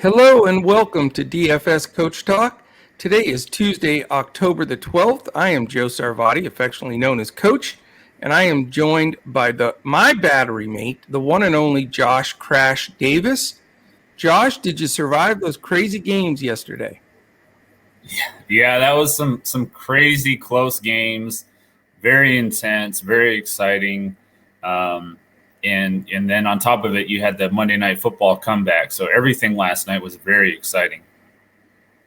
Hello and welcome to DFS Coach Talk. Today is Tuesday, October the 12th. I am Joe Sarvati, affectionately known as Coach, and I am joined by my battery mate, the one and only Josh Crash Davis. Josh, did you survive those crazy games yesterday? Yeah, that was some crazy close games, very intense, very exciting. And then on top of it, you had the Monday Night Football comeback. So everything last night was very exciting.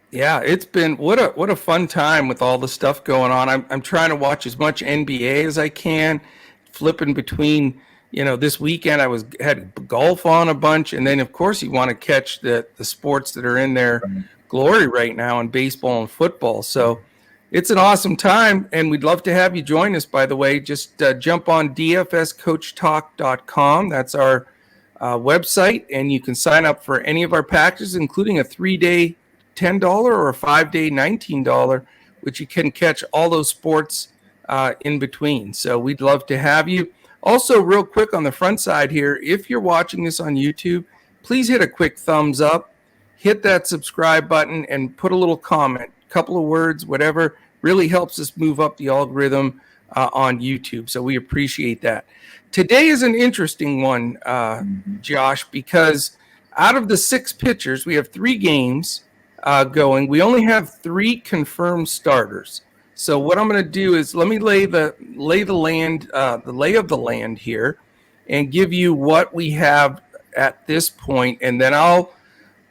Yeah, it's been what a fun time with all the stuff going on. I'm trying to watch as much NBA as I can, flipping between. This weekend I had golf on a bunch, and then of course you want to catch the sports that are in their glory right now in baseball and football. So it's an awesome time, and we'd love to have you join us. By the way, just jump on dfscoachtalk.com. That's our website, and you can sign up for any of our packages, including a 3-day $10 or a 5-day $19, which you can catch all those sports in between. So we'd love to have you. Also, real quick on the front side here, if you're watching this on YouTube, please hit a quick thumbs up, hit that subscribe button, and put a little comment, couple of words, whatever. Really helps us move up the algorithm on YouTube. So we appreciate that. Today is an interesting one, Josh, because out of the 6 pitchers, we have 3 games going. We only have 3 confirmed starters. So what I'm going to do is let me lay the lay of the land here, and give you what we have at this point, and then I'll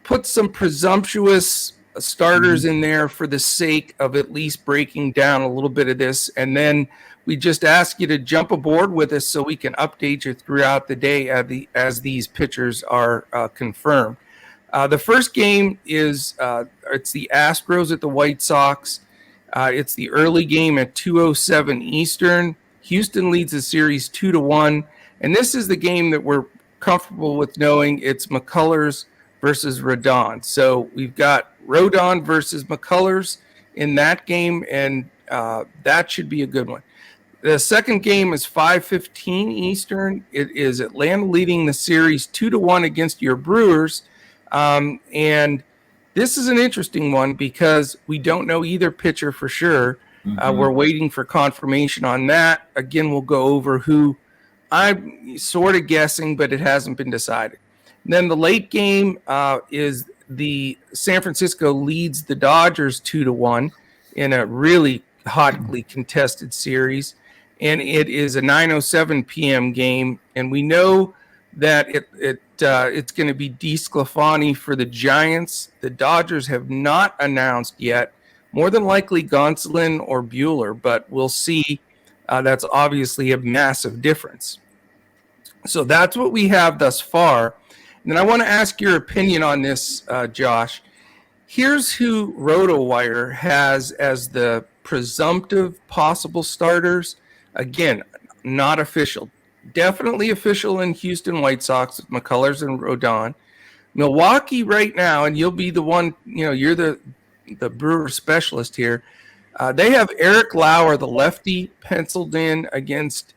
put some presumptuous starters in there for the sake of at least breaking down a little bit of this, and then we just ask you to jump aboard with us so we can update you throughout the day as these pitchers are confirmed. The first game is it's the Astros at the White Sox. It's the early game at 2:07 Eastern. Houston leads the series 2-1, and this is the game that we're comfortable with knowing. It's McCullers versus Rodon. So we've got Rodon versus McCullers in that game, and that should be a good one. The second game is 5:15 Eastern. It is Atlanta leading the series 2-1 against your Brewers. And this is an interesting one because we don't know either pitcher for sure. We're waiting for confirmation on that. Again, we'll go over who I'm sort of guessing, but it hasn't been decided. And then the late game is the San Francisco leads the Dodgers 2-1 in a really hotly contested series. And it is a 9:07 p.m. game. And we know that it's going to be DeSclafani for the Giants. The Dodgers have not announced yet. More than likely Gonsolin or Buehler, but we'll see. That's obviously a massive difference. So that's what we have thus far. And then I want to ask your opinion on this, Josh. Here's who RotoWire has as the presumptive possible starters. Again, not official. Definitely official in Houston White Sox with McCullers and Rodon. Milwaukee right now, and you'll be the one, you're the Brewer specialist here. They have Eric Lauer, the lefty, penciled in against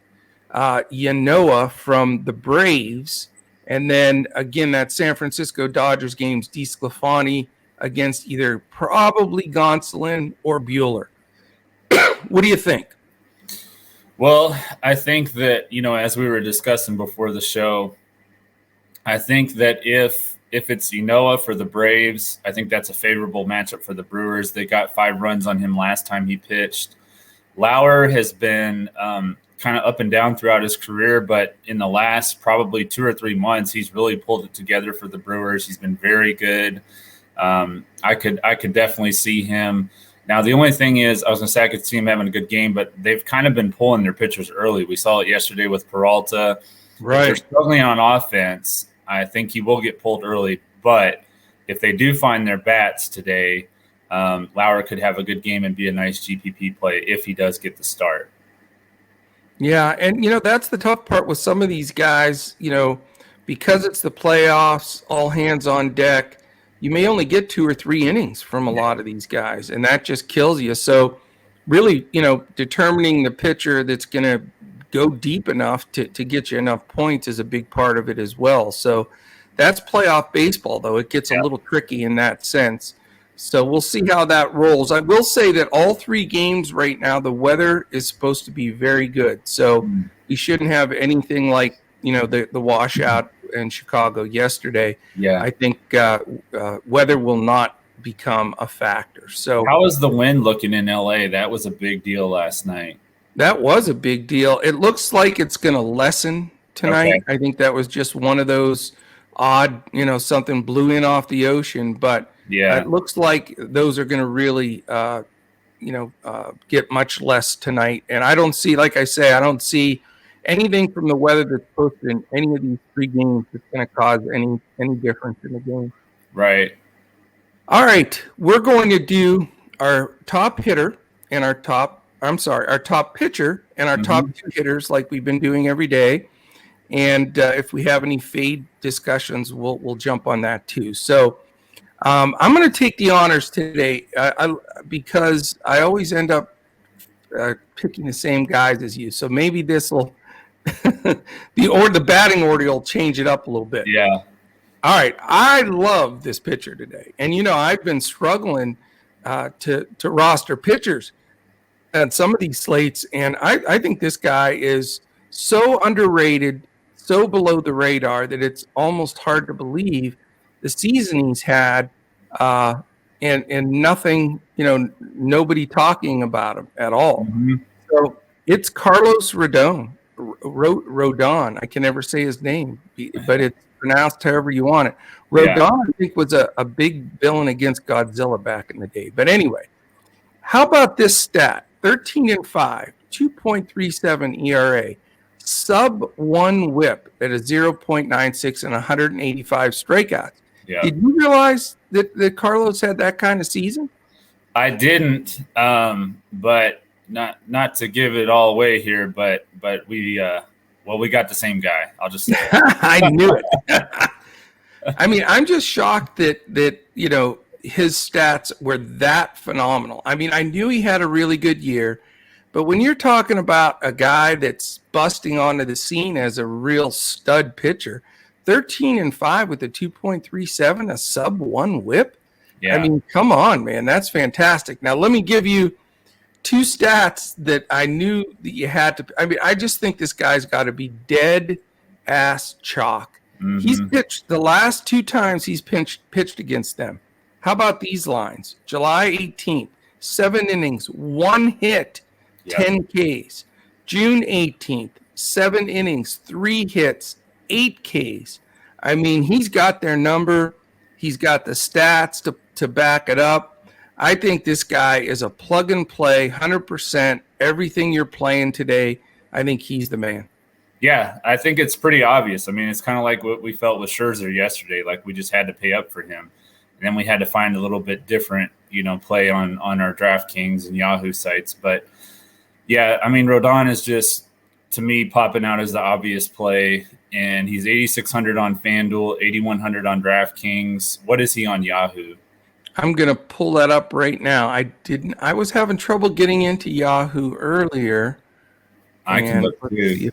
Yanoa from the Braves. And then, again, that San Francisco Dodgers game's DeSclafani against either probably Gonsolin or Buehler. What do you think? Well, I think that, as we were discussing before the show, I think that if it's Yanoa for the Braves, I think that's a favorable matchup for the Brewers. They got 5 runs on him last time he pitched. Lauer has been kind of up and down throughout his career, but in the last probably 2 or 3 months, he's really pulled it together for the Brewers. He's been very good. I could definitely see him. Now, the only thing is, I was going to say I could see him having a good game, but they've kind of been pulling their pitchers early. We saw it yesterday with Peralta. Right. If they're struggling on offense, I think he will get pulled early. But if they do find their bats today, Lauer could have a good game and be a nice GPP play if he does get the start. Yeah, and, that's the tough part with some of these guys, because it's the playoffs, all hands on deck. You may only get 2 or 3 innings from a lot of these guys, and that just kills you. So really, determining the pitcher that's going to go deep enough to get you enough points is a big part of it as well. So That's playoff baseball, though. It gets a little tricky in that sense. So we'll see how that rolls. I will say that all 3 games right now, the weather is supposed to be very good. So we shouldn't have anything like, the washout in Chicago yesterday. Yeah. I think weather will not become a factor. So how is the wind looking in LA? That was a big deal last night. That was a big deal. It looks like it's going to lessen tonight. Okay. I think that was just one of those odd, something blew in off the ocean, but it looks like those are going to really, get much less tonight. And I don't see, like I say, I don't see anything from the weather that's posted in any of these 3 games that's going to cause any difference in the game. Right. All right. We're going to do our top hitter and our top pitcher and our top 2 hitters like we've been doing every day. And if we have any fade discussions, we'll jump on that too. So I'm going to take the honors today because I always end up picking the same guys as you. So maybe this will the batting order will change it up a little bit. Yeah. All right. I love this pitcher today. And, I've been struggling to roster pitchers at some of these slates. And I think this guy is so underrated, so below the radar that it's almost hard to believe the season he's had and nothing, nobody talking about him at all. So it's Carlos Rodon. I can never say his name, but it's pronounced however you want it. Rodon, I think, was a big villain against Godzilla back in the day. But anyway, how about this stat? 13-5, 2.37 ERA, sub 1 WHIP at a 0.96 and 185 strikeouts. Yeah. Did you realize that Carlos had that kind of season? I didn't, but not to give it all away here, but we got the same guy. I'll just say I knew it. I mean, I'm just shocked that his stats were that phenomenal. I mean, I knew he had a really good year, but when you're talking about a guy that's busting onto the scene as a real stud pitcher, 13-5 with a 2.37, a sub 1 WHIP. Yeah. I mean, come on, man, that's fantastic. Now let me give you 2 stats that I knew that you had to. I mean, I just think this guy's got to be dead ass chalk. He's pitched the last 2 times he's pitched against them. How about these lines? July 18th, 7 innings, 1 hit, 10 Ks. June 18th, 7 innings, 3 hits, 8 Ks. I mean, he's got their number. He's got the stats to back it up. I think this guy is a plug and play, 100%. Everything you're playing today, I think he's the man. Yeah, I think it's pretty obvious. I mean, it's kind of like what we felt with Scherzer yesterday. Like we just had to pay up for him. And then we had to find a little bit different, play on our DraftKings and Yahoo sites. But, yeah, I mean, Rodon is just, to me, popping out as the obvious play. And he's 8,600 on FanDuel, 8,100 on DraftKings. What is he on Yahoo? I'm going to pull that up right now. I was having trouble getting into Yahoo earlier. I can look too.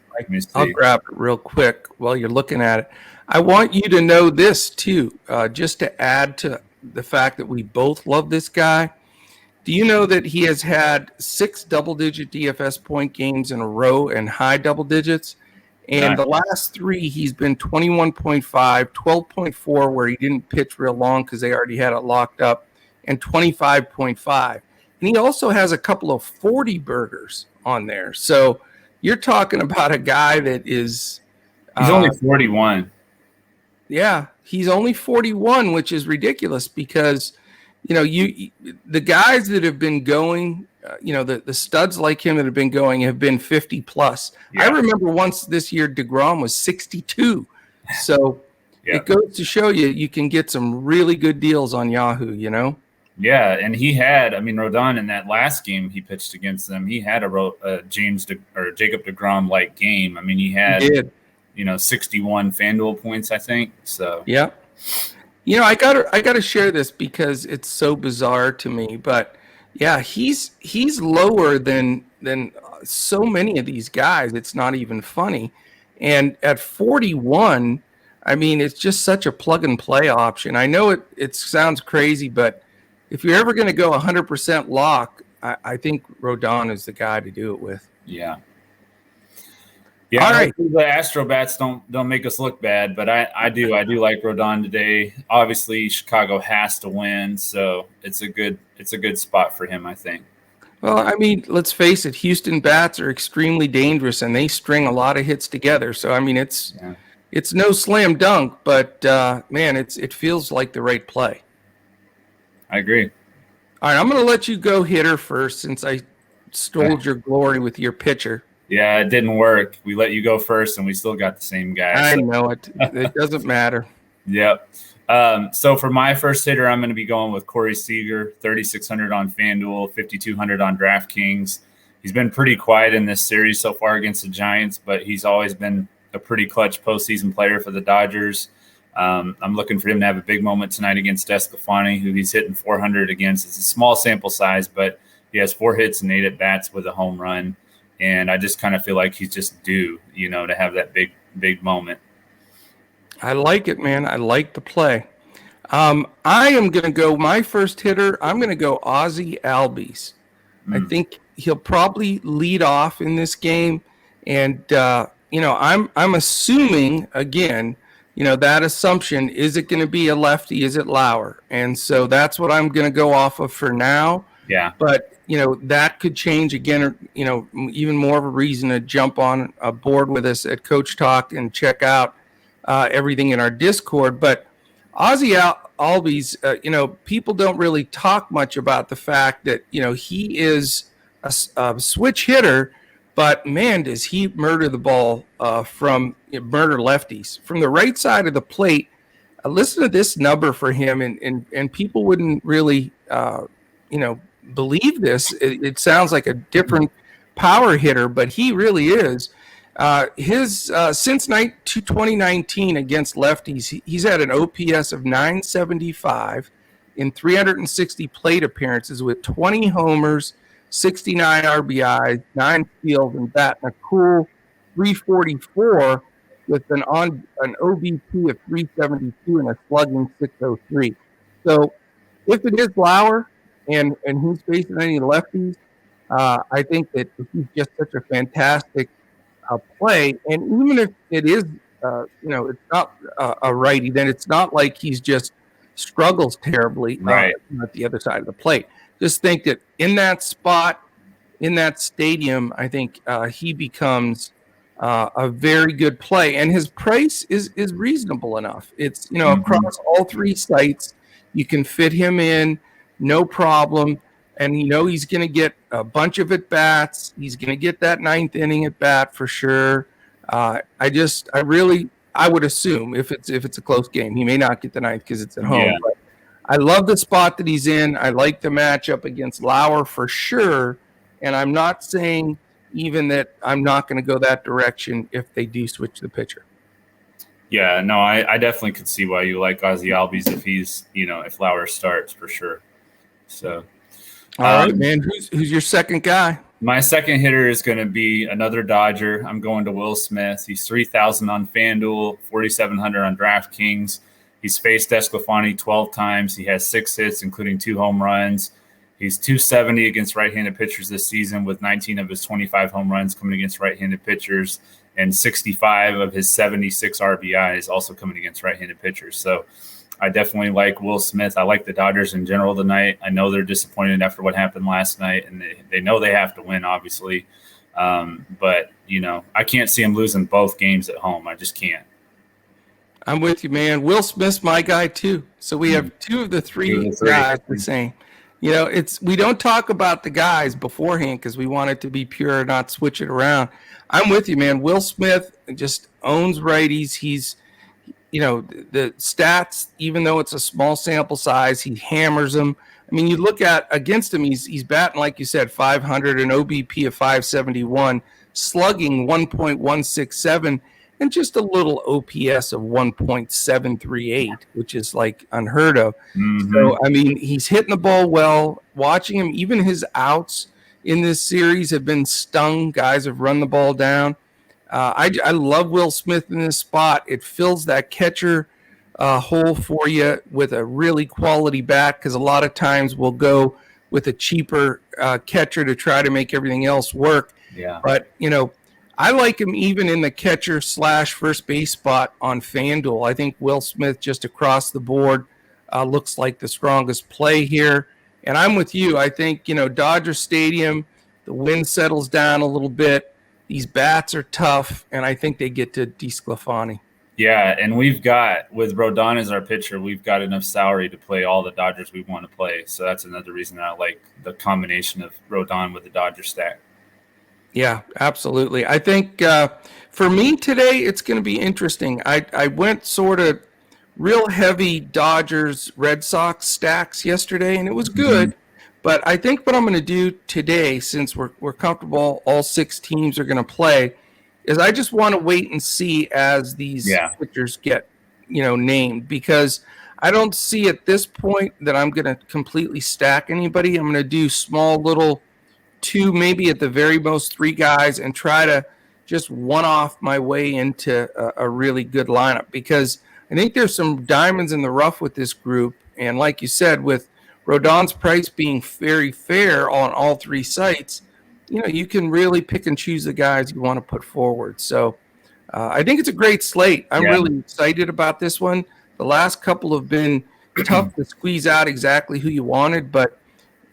I'll grab it real quick while you're looking at it. I want you to know this too, just to add to the fact that we both love this guy. Do you know that he has had 6 double-digit DFS point games in a row and high double digits? And the last 3, he's been 21.5, 12.4, where he didn't pitch real long because they already had it locked up, and 25.5. And he also has a couple of 40 burgers on there. So you're talking about a guy that is... He's only 41. Yeah, he's only 41, which is ridiculous because, the guys that have been going, the studs like him that have been going have been 50 plus. Yeah. I remember once this year DeGrom was 62. So It goes to show you can get some really good deals on Yahoo, Yeah, and he had, Rodon in that last game he pitched against them, he had a Jacob DeGrom-like game. I mean, he had 61 FanDuel points, I think. So yeah. I gotta share this because it's so bizarre to me. But yeah, he's lower than so many of these guys. It's not even funny. And at 41, I mean, it's just such a plug and play option. I know it sounds crazy, but if you're ever going to go 100% lock, I think Rodon is the guy to do it with. Yeah. Yeah, all right. The Astrobats don't make us look bad, but I do like Rodon today. Obviously, Chicago has to win, so it's a good spot for him, I think. Well, I mean, let's face it, Houston bats are extremely dangerous, and they string a lot of hits together. So I mean, it's no slam dunk, but man, it feels like the right play. I agree. All right, I'm going to let you go hitter first since I stole your glory with your pitcher. Yeah, it didn't work. We let you go first, and we still got the same guy. I know it. It doesn't matter. Yep. So for my first hitter, I'm going to be going with Corey Seager, 3,600 on FanDuel, 5,200 on DraftKings. He's been pretty quiet in this series so far against the Giants, but he's always been a pretty clutch postseason player for the Dodgers. I'm looking for him to have a big moment tonight against Desclafani, who he's hitting 400 against. It's a small sample size, but he has 4 hits and 8 at-bats with a home run. And I just kind of feel like he's just due, to have that big moment. I like it, man. I like the play. I am going to go my first hitter. I'm going to go Ozzie Albies. I think he'll probably lead off in this game. And, I'm assuming, again, that assumption, is it going to be a lefty? Is it Lauer? And so that's what I'm going to go off of for now. Yeah. But, that could change again, or, even more of a reason to jump on a board with us at Coach Talk and check out everything in our Discord. But Ozzie Albies, people don't really talk much about the fact that, he is a switch hitter, but man, does he murder the ball murder lefties from the right side of the plate. Listen to this number for him, and people wouldn't really, believe this. It sounds like a different power hitter, but he really is. Since 2019 against lefties, he's had an OPS of 975 in 360 plate appearances with 20 homers, 69 RBIs, 9 steals, and batting a cool 344 with an OBP of 372 and a slugging 603. So if it is Lauer and he's facing any lefties, I think that he's just such a fantastic play. And even if it is, it's not a righty, then it's not like he's just struggles terribly at the other side of the plate. Just think that in that spot, in that stadium, I think he becomes a very good play. And his price is reasonable enough. It's, across all 3 sites, you can fit him in, no problem. And he's going to get a bunch of at-bats. He's going to get that 9th inning at-bat for sure. I would assume if it's a close game, he may not get the 9th because it's at home. Yeah. But I love the spot that he's in. I like the matchup against Lauer for sure. And I'm not saying even that I'm not going to go that direction if they do switch the pitcher. Yeah, no, I definitely could see why you like Ozzie Albies if he's, if Lauer starts for sure. So, all right, man. Who's your second guy? My second hitter is going to be another Dodger. I'm going to Will Smith. He's 3,000 on FanDuel, 4,700 on DraftKings. He's faced Desclafani 12 times. He has 6 hits, including 2 home runs. He's 270 against right-handed pitchers this season, with 19 of his 25 home runs coming against right-handed pitchers, and 65 of his 76 RBIs also coming against right-handed pitchers. So I definitely like Will Smith. I like the Dodgers in general tonight. I know they're disappointed after what happened last night, and they know they have to win, obviously. But, I can't see him losing both games at home. I just can't. I'm with you, man. Will Smith's my guy, too. So we have 2 of the 3 guys the same. We don't talk about the guys beforehand because we want it to be pure, not switch it around. I'm with you, man. Will Smith just owns righties. He's, the stats, even though it's a small sample size, he hammers them. I mean, you look at against him, he's batting, like you said, 500, an OBP of 571, slugging 1.167, and just a little OPS of 1.738, which is like unheard of. So, I mean, he's hitting the ball well. Watching him, even his outs in this series have been stung. Guys have run the ball down. I love Will Smith in this spot. It fills that catcher hole for you with a really quality bat, because a lot of times we'll go with a cheaper catcher to try to make everything else work. Yeah. But, I like him even in the catcher / first base spot on FanDuel. I think Will Smith just across the board looks like the strongest play here. And I'm with you. I think, Dodger Stadium, the wind settles down a little bit. These bats are tough, and I think they get to DeSclafani. Yeah, and we've got, with Rodon as our pitcher, we've got enough salary to play all the Dodgers we want to play. So that's another reason I like the combination of Rodon with the Dodger stack. Yeah, absolutely. I think for me today, it's going to be interesting. I went sort of real heavy Dodgers Red Sox stacks yesterday, and it was good. Mm-hmm. But I think what I'm going to do today, since we're comfortable, all 6 teams are going to play, is I just want to wait and see as these pitchers get, named, because I don't see at this point that I'm going to completely stack anybody. I'm going to do small little 2, maybe at the very most 3 guys, and try to just one-off my way into a really good lineup, because I think there's some diamonds in the rough with this group. And like you said, with Rodon's price being very fair on all 3 sites, you can really pick and choose the guys you want to put forward. So I think it's a great slate. I'm really excited about this one. The last couple have been tough to squeeze out exactly who you wanted, but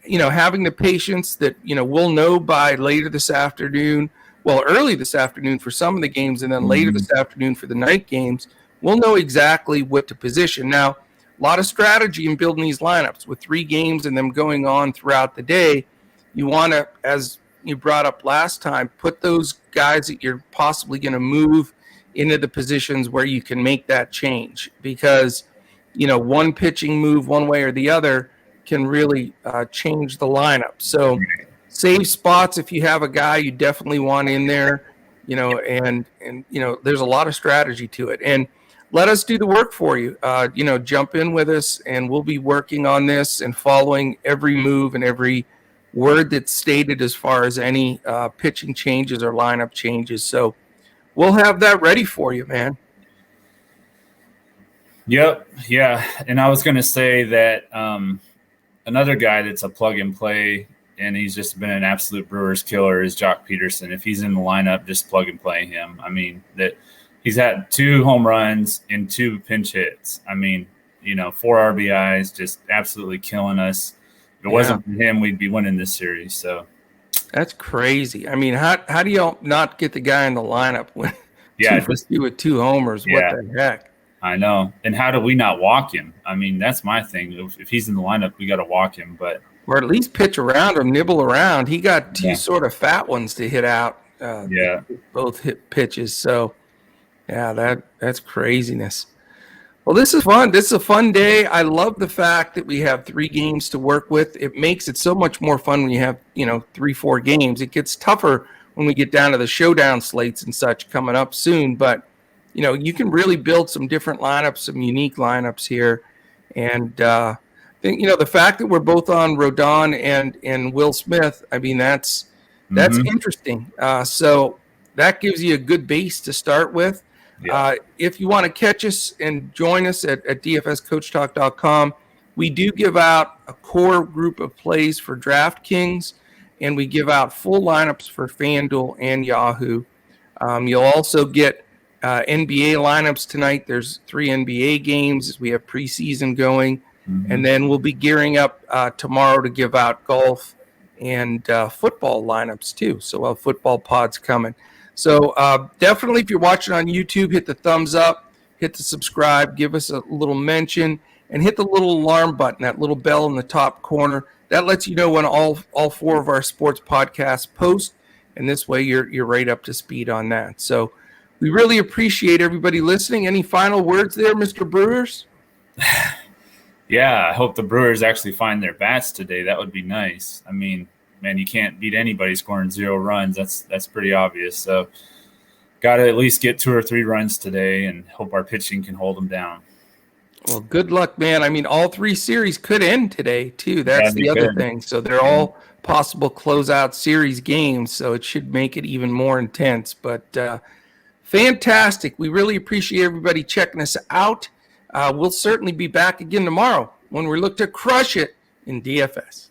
having the patience that, we'll know by later this afternoon, early this afternoon for some of the games, and then later this afternoon for the night games, we'll know exactly what to position. Now, a lot of strategy in building these lineups with 3 games and them going on throughout the day. You want to, as you brought up last time, put those guys that you're possibly going to move into the positions where you can make that change, because, one pitching move one way or the other can really change the lineup. So save spots if you have a guy you definitely want in there, and there's a lot of strategy to it. And let us do the work for you. Jump in with us, and we'll be working on this and following every move and every word that's stated as far as any pitching changes or lineup changes. So we'll have that ready for you, man. Yep. Yeah. And I was going to say that another guy that's a plug and play, and he's just been an absolute Brewers killer, is Jock Peterson. If he's in the lineup, just plug and play him. I mean, that he's had 2 home runs and 2 pinch hits. I mean, 4 RBIs, just absolutely killing us. If it wasn't for him, we'd be winning this series. So that's crazy. I mean, how do you not get the guy in the lineup when 2 for 2 with 2 homers? What the heck? I know. And how do we not walk him? I mean, that's my thing. If he's in the lineup, we got to walk him. But or at least pitch around him, nibble around. He got 2 sort of fat ones to hit out. Both hit pitches. So that's craziness. Well, this is fun. This is a fun day. I love the fact that we have 3 games to work with. It makes it so much more fun when you have, 3-4 games. It gets tougher when we get down to the showdown slates and such coming up soon. But, you can really build some different lineups, some unique lineups here. And I think, the fact that we're both on Rodon and Will Smith, I mean, that's interesting. So that gives you a good base to start with. Yeah. If you want to catch us and join us at dfscoachtalk.com, we do give out a core group of plays for Draftkings, and we give out full lineups for FanDuel and Yahoo. You'll also get NBA lineups tonight. There's 3 NBA games as we have preseason going, and then we'll be gearing up tomorrow to give out golf and football lineups too. So we'll have football pods coming. So definitely, if you're watching on YouTube, hit the thumbs up, hit the subscribe, give us a little mention, and hit the little alarm button, that little bell in the top corner. That lets you know when all 4 of our sports podcasts post, and this way you're right up to speed on that. So we really appreciate everybody listening. Any final words there, Mr. Brewers? Yeah, I hope the Brewers actually find their bats today. That would be nice. I mean, man, you can't beat anybody scoring 0 runs. That's pretty obvious. So got to at least get 2 or 3 runs today and hope our pitching can hold them down. Well, good luck, man. I mean, all 3 series could end today, too. That's the other thing. So they're all possible closeout series games, so it should make it even more intense. But Fantastic. We really appreciate everybody checking us out. We'll certainly be back again tomorrow when we look to crush it in DFS.